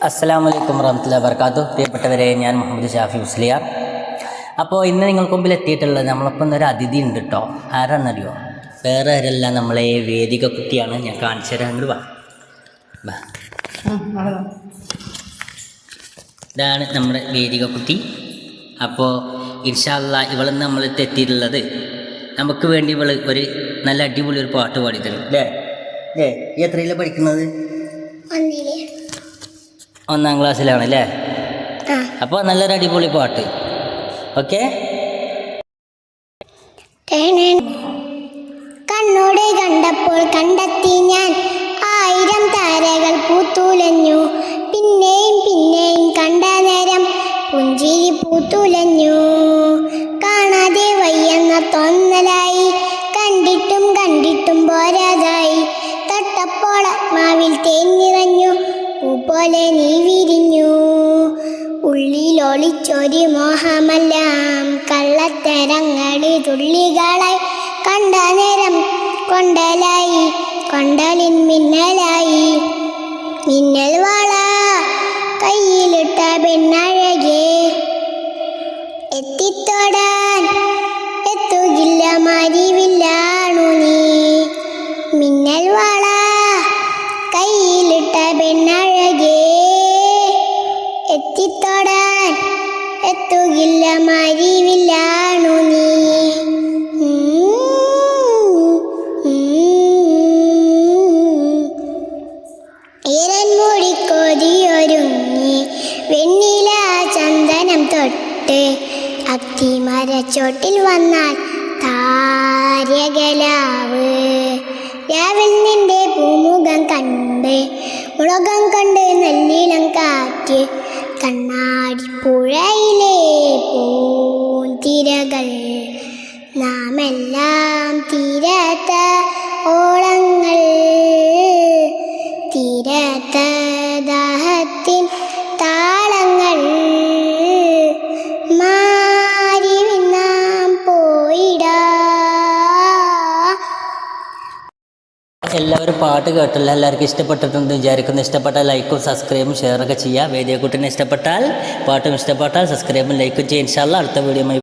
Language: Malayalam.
അസ്സലാമു അലൈക്കും വറഹ്മത്തുള്ളാഹി വബറകാതുഹു. പ്രിയപ്പെട്ടവരെ, ഞാൻ മുഹമ്മദ് ഷാഫി മുസ്ലിയാർ. അപ്പോൾ ഇന്ന് നിങ്ങൾക്ക് മുമ്പിൽ എത്തിയിട്ടുള്ളത് നമ്മളൊപ്പം ഒരു അതിഥി ഉണ്ട് കേട്ടോ. ആരാണെന്നറിയോ? വേറെ ആരല്ല, നമ്മളെ വേദിക കുട്ടിയാണ്. ഞാൻ കാണിച്ചു തരാം. അങ്ങോട്ട് വാ. ഇതാണ് നമ്മുടെ വേദിക കുട്ടി. അപ്പോൾ ഇൻഷാ അല്ലാഹ് ഇവളെന്ന് നമ്മളിട്ട് എത്തിയിട്ടുള്ളത് നമുക്ക് വേണ്ടി ഇവൾ ഒരു നല്ല അടിപൊളി ഒരു പാട്ട് പാടിത്തരും അല്ലേ? ഈ എത്രയിലാണ് പഠിക്കുന്നത്? ഒന്നാം ക്ലാസ്സിലാണ് അല്ലേ? അപ്പോൾ നല്ലൊരു അടിപൊളി പാട്ട്. ഓക്കെ. കണ്ണോടെ കണ്ടപ്പോൾ കണ്ടെത്തി ഞാൻ 1000 താരകൾ പൂത്തുലഞ്ഞു. പിന്നെയും പിന്നെയും കണ്ട നേരം പുഞ്ചിരി പൂത്തുലഞ്ഞു. കാണാതെ വയ്യെന്ന തോന്നലായി, കണ്ടിട്ടും കണ്ടിട്ടും പോരാതായി. തൊട്ടപ്പോൾ ആത്മാവിൽ തേൻ നിറഞ്ഞു, പൂ പോലെ നീ വിരിഞ്ഞു. ഉള്ളിലൊളിച്ചൊരു മോഹമെല്ലാം കള്ളത്തരങ്ങളി തുള്ളികളായി. കണ്ട നേരം കൊണ്ടലായി, കൊണ്ടലിൻ മിന്നലായി. മിന്നൽ വള കയ്യിലിട്ട പെണ്ണഴകെ, എത്തിത്തൊടാൻ എത്തുകില്ല മരിവില്ലാണു നീ. മിന്നൽ വള കയ്യിലിട്ട പെണ്ണഴകെ, എത്തിത്തൊടാൻ എത്തുകില്ല മരിവില്ലാണു നീ. ഈരൻമൂടിക്കൊതിയൊരുങ്ങി വെണ്ണില ചന്ദനം തൊട്ട്, അത്തിമരച്ചോട്ടിൽ വന്നാൽ താരകലാവ്. രാവിൽ നിന്റെ പൂമുഖം കണ്ട്, മുളകം കണ്ട് നല്ലിളം കാറ്റ്. കണ്ണാടിപ്പുഴയിലെ പൂന്തിരകൾ, നാമെല്ലാം തീരാത്ത ഓളങ്ങൾ. തീരാത്ത ദാഹത്തിൻ താളങ്ങൾ മാറി നാം പോയിടാ. എല്ലാവരും പാട്ട് കേട്ടല്ലോ, എല്ലാവർക്കും ഇഷ്ടപ്പെട്ടിട്ടുണ്ട് വിചാരിക്കുന്നു. ഇഷ്ടപ്പെട്ടാൽ ലൈക്കും സബ്സ്ക്രൈബും ഷെയറൊക്കെ ചെയ്യുക. വേദിയെ കുട്ടീനെ ഇഷ്ടപ്പെട്ടാൽ, പാട്ടും ഇഷ്ടപ്പെട്ടാൽ സബ്സ്ക്രൈബും ലൈക്കും ചെയ്യുക. ഇൻഷാ അല്ലാഹ് അടുത്ത വീഡിയോ